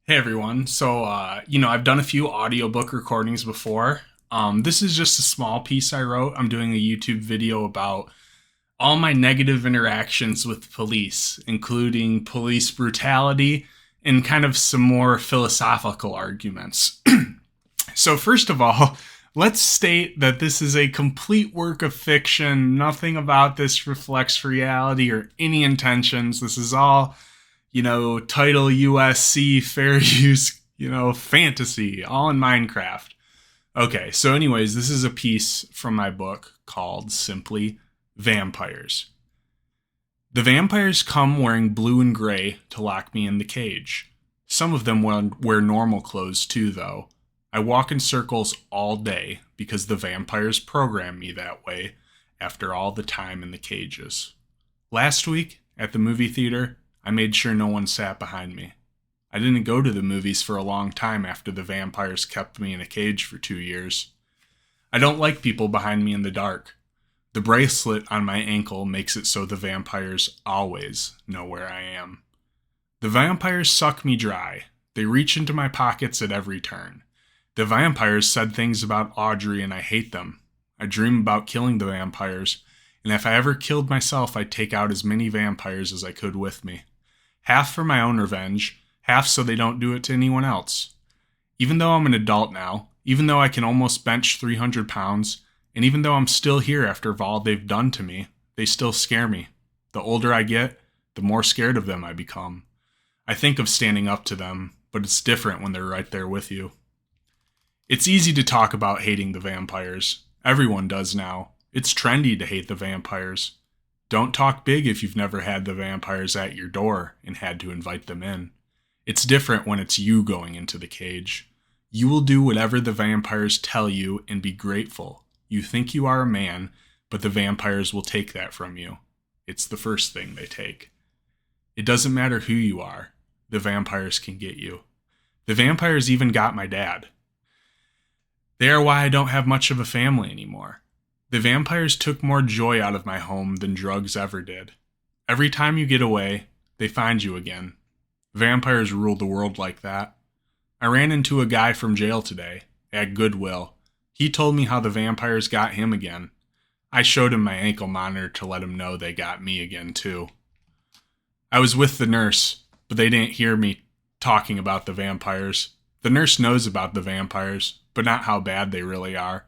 Hey everyone. I've done a few audiobook recordings before. This is just a small piece I wrote. I'm doing a YouTube video about all my negative interactions with police, including police brutality and kind of some more philosophical arguments. So, first of all, let's state that this is a complete work of fiction. Nothing about this reflects reality or any intentions. This is all title USC, fair use, fantasy, all in Minecraft. Okay, so, anyways, this is a piece from my book called simply Vampires. The vampires come wearing blue and gray to lock me in the cage. Some of them wear normal clothes too, though. I walk in circles all day because the vampires program me that way after all the time in the cages. Last week, at the movie theater, I made sure no one sat behind me. I didn't go to the movies for a long time after the vampires kept me in a cage for 2 years. I don't like people behind me in the dark. The bracelet on my ankle makes it so the vampires always know where I am. The vampires suck me dry. They reach into my pockets at every turn. The vampires said things about Audrey and I hate them. I dream about killing the vampires, and if I ever killed myself, I'd take out as many vampires as I could with me. Half for my own revenge, half so they don't do it to anyone else. Even though I'm an adult now, even though I can almost bench 300 pounds, and even though I'm still here after all they've done to me, they still scare me. The older I get, the more scared of them I become. I think of standing up to them, but it's different when they're right there with you. It's easy to talk about hating the vampires. Everyone does now. It's trendy to hate the vampires. Don't talk big if you've never had the vampires at your door and had to invite them in. It's different when it's you going into the cage. You will do whatever the vampires tell you and be grateful. You think you are a man, but the vampires will take that from you. It's the first thing they take. It doesn't matter who you are. The vampires can get you. The vampires even got my dad. They are why I don't have much of a family anymore. The vampires took more joy out of my home than drugs ever did. Every time you get away, they find you again. Vampires rule the world like that. I ran into a guy from jail today, at Goodwill. He told me how the vampires got him again. I showed him my ankle monitor to let him know they got me again too. I was with the nurse, but they didn't hear me talking about the vampires. The nurse knows about the vampires, but not how bad they really are.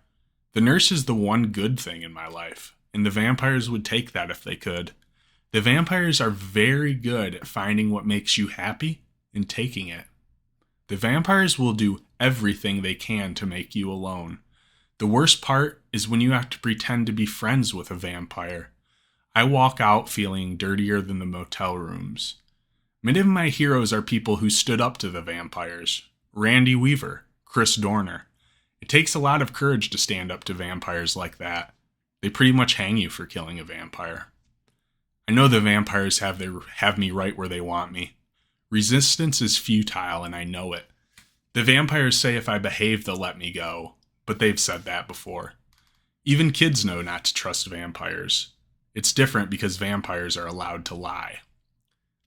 The nurse is the one good thing in my life, and the vampires would take that if they could. The vampires are very good at finding what makes you happy and taking it. The vampires will do everything they can to make you alone. The worst part is when you have to pretend to be friends with a vampire. I walk out feeling dirtier than the motel rooms. Many of my heroes are people who stood up to the vampires. Randy Weaver, Chris Dorner. It takes a lot of courage to stand up to vampires like that. They pretty much hang you for killing a vampire. I know the vampires have me right where they want me. Resistance is futile, and I know it. The vampires say if I behave, they'll let me go, but they've said that before. Even kids know not to trust vampires. It's different because vampires are allowed to lie.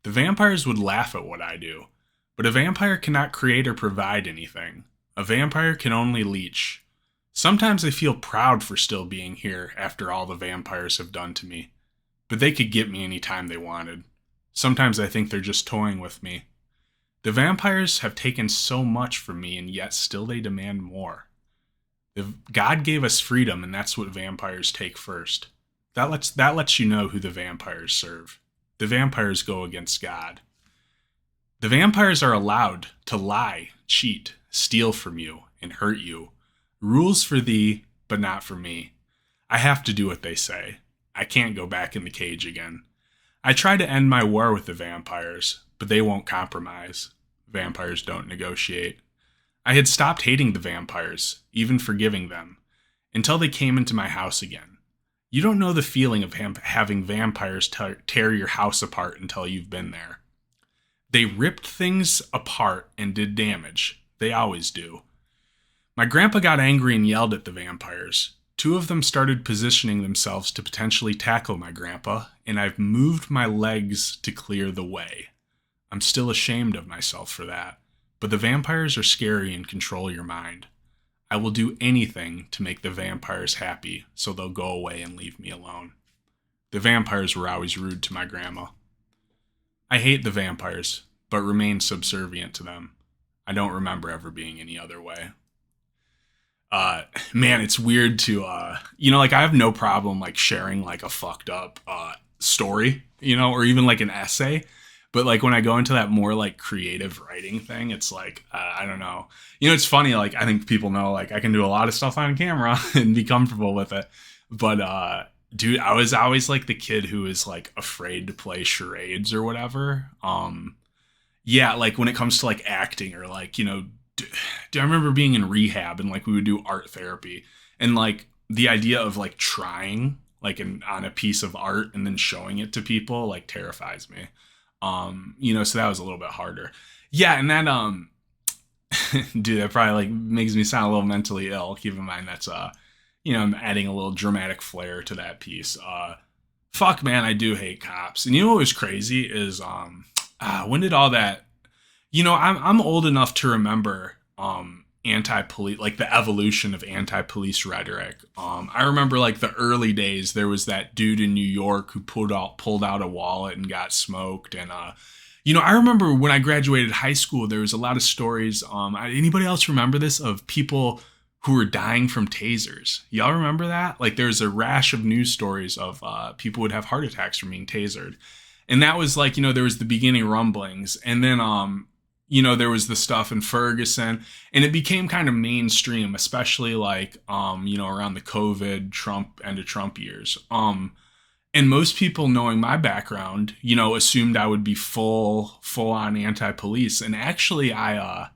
The vampires would laugh at what I do, but a vampire cannot create or provide anything. A vampire can only leech. Sometimes I feel proud for still being here after all the vampires have done to me, but they could get me any time they wanted. Sometimes I think they're just toying with me. The vampires have taken so much from me, and yet still they demand more. God gave us freedom, and that's what vampires take first. That lets you know who the vampires serve. The vampires go against God. The vampires are allowed to lie, cheat, steal from you, and hurt you. Rules for thee, but not for me. I have to do what they say. I can't go back in the cage again. I try to end my war with the vampires, but they won't compromise. Vampires don't negotiate. I had stopped hating the vampires, even forgiving them, until they came into my house again. You don't know the feeling of having vampires tear your house apart until you've been there. They ripped things apart and did damage. They always do. My grandpa got angry and yelled at the vampires. 2 of them started positioning themselves to potentially tackle my grandpa, and I've moved my legs to clear the way. I'm still ashamed of myself for that, but the vampires are scary and control your mind. I will do anything to make the vampires happy so they'll go away and leave me alone. The vampires were always rude to my grandma. I hate the vampires, but remain subservient to them. I don't remember ever being any other way. Man, it's weird to, like I have no problem like sharing like a fucked up, story, or even like an essay. But like when I go into that more like creative writing thing, it's like, I don't know. It's funny. Like I think people know like I can do a lot of stuff on camera and be comfortable with it. But, dude, I was always like the kid who was like afraid to play charades or whatever. Yeah, like when it comes to like acting or like, I remember being in rehab and like we would do art therapy and like the idea of like trying like on a piece of art and then showing it to people like terrifies me. So that was a little bit harder. Yeah, and that dude, that probably like makes me sound a little mentally ill. Keep in mind that's I'm adding a little dramatic flair to that piece. Fuck man, I do hate cops. And what was crazy is when did all that I'm old enough to remember anti-police, like the evolution of anti-police rhetoric. I remember like the early days, there was that dude in New York who pulled out a wallet and got smoked. And, I remember when I graduated high school, there was a lot of stories. Anybody else remember this of people who were dying from tasers? Y'all remember that? Like there's a rash of news stories of people would have heart attacks from being tasered. And that was like, there was the beginning rumblings. And then, there was the stuff in Ferguson and it became kind of mainstream, especially like, around the COVID end of Trump years. And most people knowing my background, assumed I would be full on anti-police. And actually now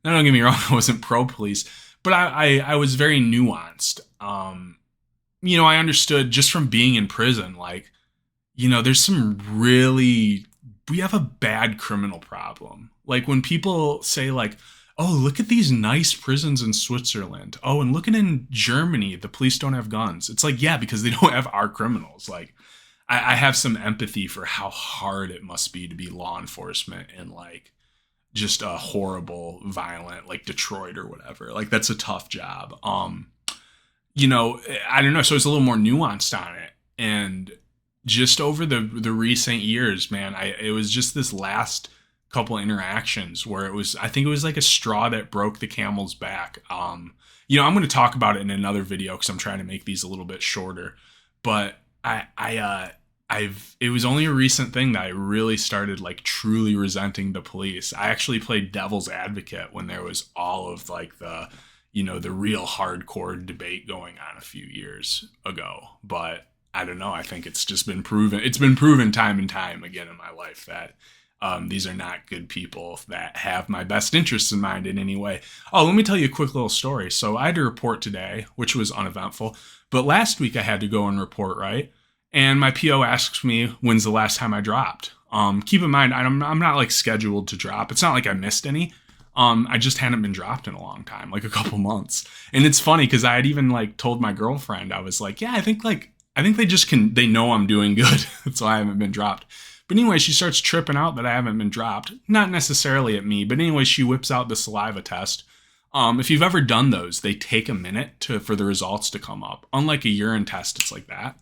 don't get me wrong, I wasn't pro-police, but I was very nuanced. I understood just from being in prison, like, there's we have a bad criminal problem. Like when people say like, oh, look at these nice prisons in Switzerland. Oh, and look at in Germany, the police don't have guns. It's like, yeah, because they don't have our criminals. Like I have some empathy for how hard it must be to be law enforcement in like just a horrible, violent, like Detroit or whatever. Like that's a tough job. I don't know. So it's a little more nuanced on it. And just over the recent years, man, it was just this last couple of interactions where I think it was like a straw that broke the camel's back. I'm going to talk about it in another video because I'm trying to make these a little bit shorter, but it was only a recent thing that I really started like truly resenting the police. I actually played devil's advocate when there was all of like the real hardcore debate going on a few years ago, but I don't know. I think it's just been proven. It's been proven time and time again in my life that these are not good people that have my best interests in mind in any way. Oh, let me tell you a quick little story. So I had to report today, which was uneventful. But last week I had to go and report, right? And my PO asks me, when's the last time I dropped? Keep in mind, I'm not like scheduled to drop. It's not like I missed any. I just hadn't been dropped in a long time, like a couple months. And it's funny because I had even like told my girlfriend, I was like, yeah, I think they know I'm doing good. So I haven't been dropped. But anyway, she starts tripping out that I haven't been dropped. Not necessarily at me, but anyway, she whips out the saliva test. If you've ever done those, they take a minute for the results to come up. Unlike a urine test, it's like that.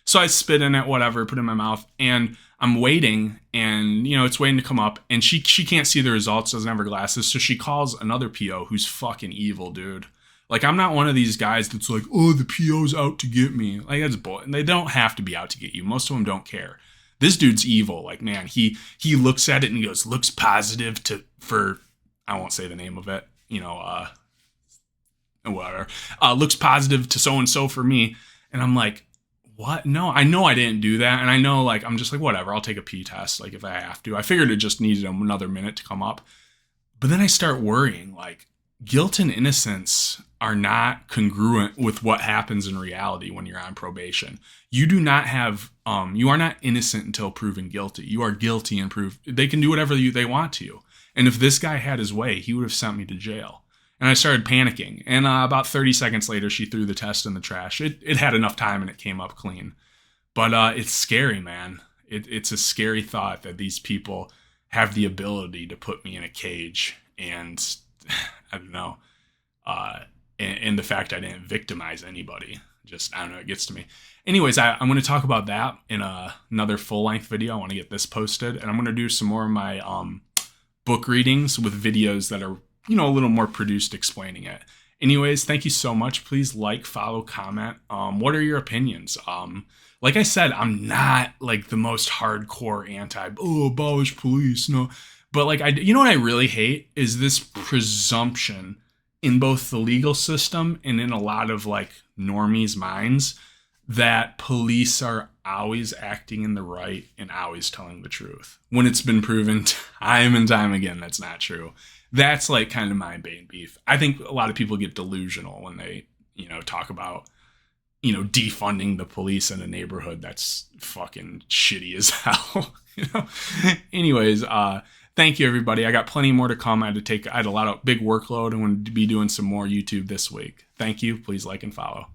So I spit in it, whatever, put it in my mouth, and I'm waiting, and it's waiting to come up, and she can't see the results, doesn't have her glasses, so she calls another PO who's fucking evil, dude. Like, I'm not one of these guys that's like, oh, the PO's out to get me. Like, that's bull. And they don't have to be out to get you. Most of them don't care. This dude's evil. Like, man, he looks at it and he goes, looks positive for I won't say the name of it, whatever. Looks positive to so-and-so for me. And I'm like, what? No, I know I didn't do that. And I know, like, I'm just like, whatever, I'll take a pee test, like, if I have to. I figured it just needed another minute to come up. But then I start worrying, like, guilt and innocence are not congruent with what happens in reality when you're on probation. You do not have, you are not innocent until proven guilty. You are guilty and they can do whatever they want to you. And if this guy had his way, he would have sent me to jail. And I started panicking. And about 30 seconds later, she threw the test in the trash. It had enough time and it came up clean. But it's scary, man. It's a scary thought that these people have the ability to put me in a cage and I don't know, and the fact I didn't victimize anybody. Just, I don't know, it gets to me. Anyways, I'm going to talk about that in another full-length video. I want to get this posted, and I'm going to do some more of my book readings with videos that are, you know, a little more produced explaining it. Anyways, thank you so much. Please like, follow, comment. What are your opinions? Like I said, I'm not like the most hardcore abolish police, no. But like, you know what I really hate is this presumption in both the legal system and in a lot of like normies' minds that police are always acting in the right and always telling the truth, when it's been proven time and time again that's not true. That's like kind of my main beef. I think a lot of people get delusional when they, you know, talk about, you know, defunding the police in a neighborhood that's fucking shitty as hell. You know. Anyways, thank you, everybody. I got plenty more to come. I had a lot of big workload and want to be doing some more YouTube this week. Thank you. Please like and follow.